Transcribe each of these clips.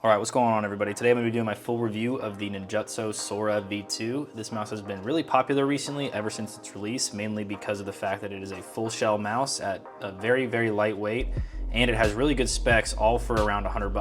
All right, what's going on, everybody? Today I'm going to be doing my full review of the Ninjutso Sora V2. This mouse has been really popular recently ever since its release, mainly because of the fact that it is a full shell mouse at a very, very lightweight, and it has really good specs, all for around $100.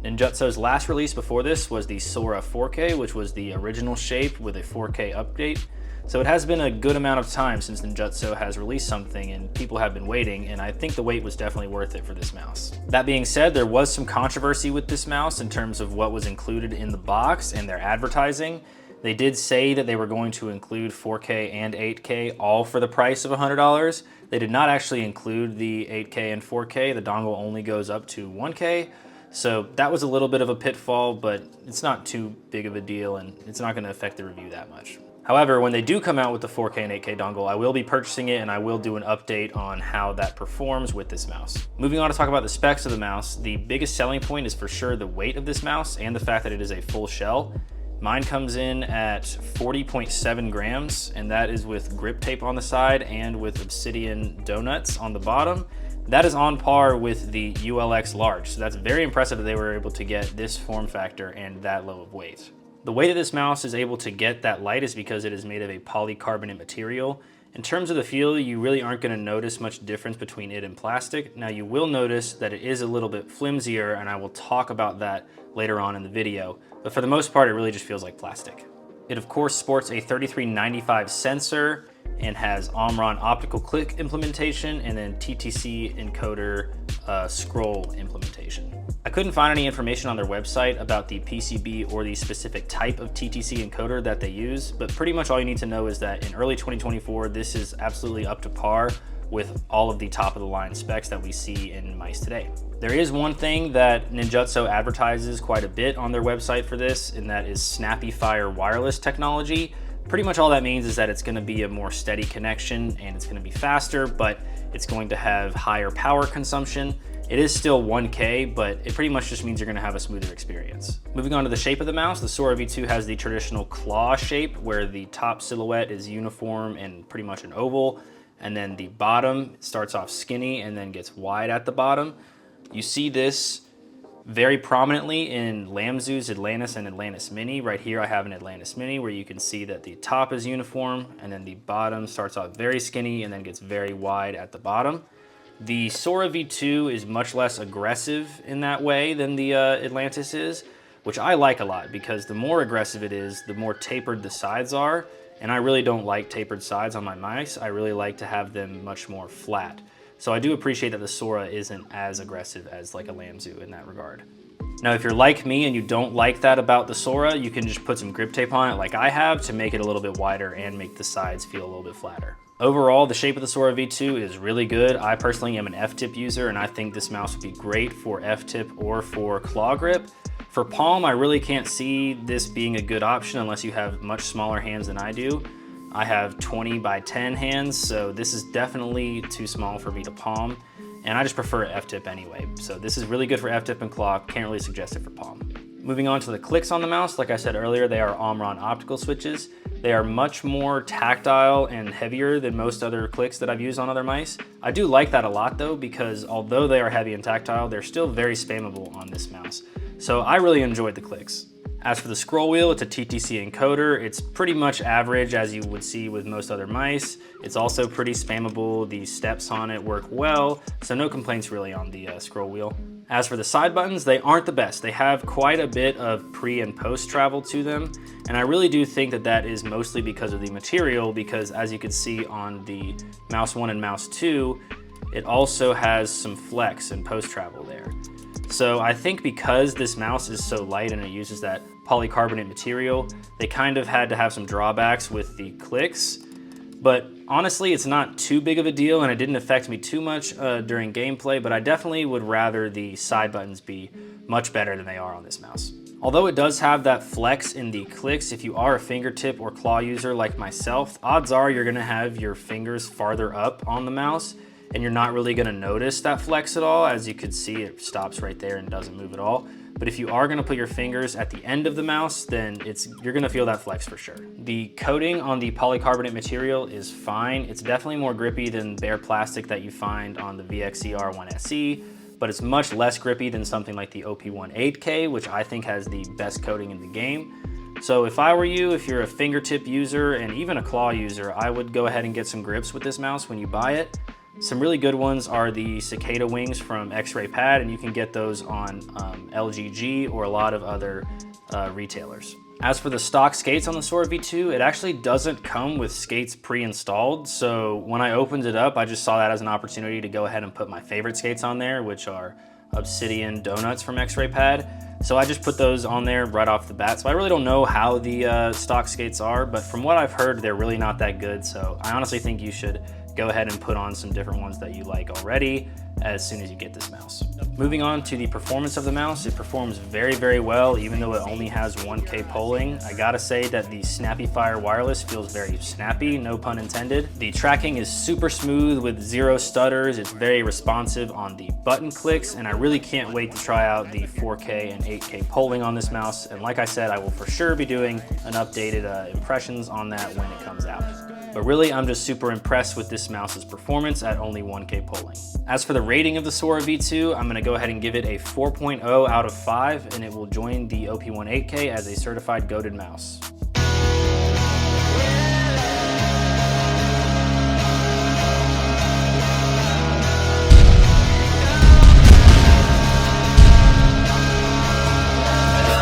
Ninjutso's last release before this was the Sora 4K, which was the original shape with a 4K update. So it has been a good amount of time since Ninjutso has released something and people have been waiting, and I think the wait was definitely worth it for this mouse. That being said, there was some controversy with this mouse in terms of what was included in the box and their advertising. They did say that they were going to include 4K and 8K all for the price of $100. They did not actually include the 8K and 4K. The dongle only goes up to 1K. So that was a little bit of a pitfall, but it's not too big of a deal and it's not going to affect the review that much. However, when they do come out with the 4K and 8K dongle, I will be purchasing it and I will do an update on how that performs with this mouse. Moving on to talk about the specs of the mouse, the biggest selling point is for sure the weight of this mouse and the fact that it is a full shell. Mine comes in at 40.7 grams, and that is with grip tape on the side and with obsidian donuts on the bottom. That is on par with the ULX large, so that's very impressive that they were able to get this form factor and that low of weight. The way that this mouse is able to get that light is because it is made of a polycarbonate material. In terms of the feel, you really aren't going to notice much difference between it and plastic. Now you will notice that it is a little bit flimsier, and I will talk about that later on in the video, but for the most part it really just feels like plastic. It of course sports a 3395 sensor and has Omron optical click implementation and then TTC encoder scroll implementation. I couldn't find any information on their website about the PCB or the specific type of TTC encoder that they use, but pretty much all you need to know is that in early 2024, this is absolutely up to par with all of the top of the line specs that we see in mice today. There is one thing that Ninjutso advertises quite a bit on their website for this, and that is Snappy Fire wireless technology. Pretty much all that means is that it's going to be a more steady connection and it's going to be faster, but it's going to have higher power consumption. It is still 1K, but it pretty much just means you're going to have a smoother experience. Moving on to the shape of the mouse, the Sora V2 has the traditional claw shape where the top silhouette is uniform and pretty much an oval, and then the bottom starts off skinny and then gets wide at the bottom. You see this very prominently in Lamzu's Atlantis and Atlantis Mini. Right here I have an Atlantis Mini where you can see that the top is uniform and then the bottom starts off very skinny and then gets very wide at the bottom. The Sora V2 is much less aggressive in that way than the Atlantis is, which I like a lot because the more aggressive it is, the more tapered the sides are, and I really don't like tapered sides on my mice. I really like to have them much more flat. So I do appreciate that the Sora isn't as aggressive as like a Lamzu in that regard. Now, if you're like me and you don't like that about the Sora, you can just put some grip tape on it like I have to make it a little bit wider and make the sides feel a little bit flatter. Overall, the shape of the Sora V2 is really good. I personally am an F-tip user and I think this mouse would be great for F-tip or for claw grip. For palm, I really can't see this being a good option unless you have much smaller hands than I do. I have 20 by 10 hands, so this is definitely too small for me to palm, and I just prefer F-tip anyway. So this is really good for F-tip and claw, can't really suggest it for palm. Moving on to the clicks on the mouse, like I said earlier, they are Omron optical switches. They are much more tactile and heavier than most other clicks that I've used on other mice. I do like that a lot though, because although they are heavy and tactile, they're still very spammable on this mouse. So I really enjoyed the clicks. As for the scroll wheel, it's a TTC encoder. It's pretty much average as you would see with most other mice. It's also pretty spammable. The steps on it work well, so no complaints really on the scroll wheel. As for the side buttons, they aren't the best. They have quite a bit of pre and post travel to them, and I really do think that that is mostly because of the material, because as you can see on the Mouse 1 and Mouse 2, it also has some flex and post travel there. So I think because this mouse is so light and it uses that polycarbonate material, they kind of had to have some drawbacks with the clicks. But honestly, it's not too big of a deal and it didn't affect me too much during gameplay, but I definitely would rather the side buttons be much better than they are on this mouse. Although it does have that flex in the clicks, if you are a fingertip or claw user like myself, odds are you're gonna have your fingers farther up on the mouse and you're not really gonna notice that flex at all. As you could see, it stops right there and doesn't move at all. But if you are gonna put your fingers at the end of the mouse, then you're gonna feel that flex for sure. The coating on the polycarbonate material is fine. It's definitely more grippy than bare plastic that you find on the VXCR1 SE, but it's much less grippy than something like the OP1 8K, which I think has the best coating in the game. So if I were you, if you're a fingertip user and even a claw user, I would go ahead and get some grips with this mouse when you buy it. Some really good ones are the cicada wings from X-Ray Pad, and you can get those on LGG or a lot of other retailers. As for the stock skates on the Sora V2, it actually doesn't come with skates pre-installed. So when I opened it up, I just saw that as an opportunity to go ahead and put my favorite skates on there, which are Obsidian Donuts from X-Ray Pad. So I just put those on there right off the bat. So I really don't know how the stock skates are, but from what I've heard, they're really not that good. So I honestly think you should go ahead and put on some different ones that you like already as soon as you get this mouse. Moving on to the performance of the mouse, it performs very, very well, even though it only has 1K polling. I gotta say that the Snappy Fire wireless feels very snappy, no pun intended. The tracking is super smooth with 0 stutters. It's very responsive on the button clicks, and I really can't wait to try out the 4K and 8K polling on this mouse. And like I said, I will for sure be doing an updated impressions on that when it comes out. But really, I'm just super impressed with this mouse's performance at only 1K polling. As for the rating of the Sora V2, I'm gonna go ahead and give it a 4.0 out of 5, and it will join the OP1 8K as a certified goated mouse.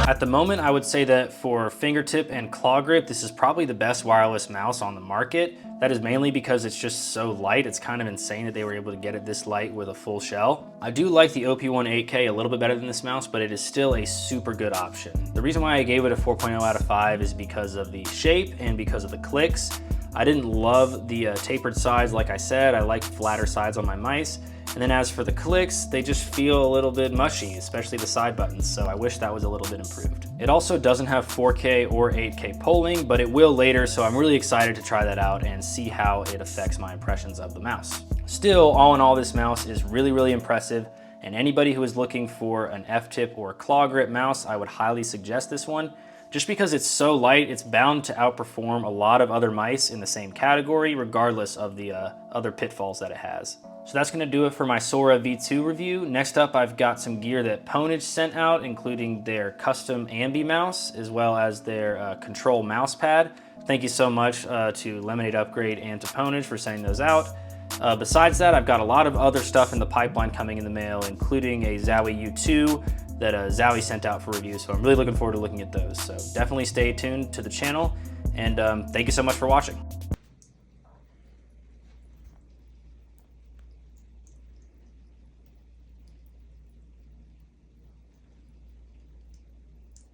At the moment, I would say that for fingertip and claw grip, this is probably the best wireless mouse on the market. That is mainly because it's just so light. It's kind of insane that they were able to get it this light with a full shell. I do like the OP1 8K a little bit better than this mouse, but it is still a super good option. The reason why I gave it a 4.0 out of 5 is because of the shape and because of the clicks. I didn't love the tapered sides, like I said. I like flatter sides on my mice. And then as for the clicks, they just feel a little bit mushy, especially the side buttons, so I wish that was a little bit improved. It also doesn't have 4K or 8K polling, but it will later, so I'm really excited to try that out and see how it affects my impressions of the mouse. Still, all in all, this mouse is really, really impressive, and anybody who is looking for an F-tip or claw grip mouse, I would highly suggest this one. Just because it's so light, it's bound to outperform a lot of other mice in the same category, regardless of the other pitfalls that it has. So that's gonna do it for my Sora V2 review. Next up, I've got some gear that Pwnage sent out, including their custom ambi mouse, as well as their control mouse pad. Thank you so much to Lemonade Upgrade and to Pwnage for sending those out. Besides that, I've got a lot of other stuff in the pipeline coming in the mail, including a Zowie U2 that Zowie sent out for review, so I'm really looking forward to looking at those. So definitely stay tuned to the channel, and thank you so much for watching.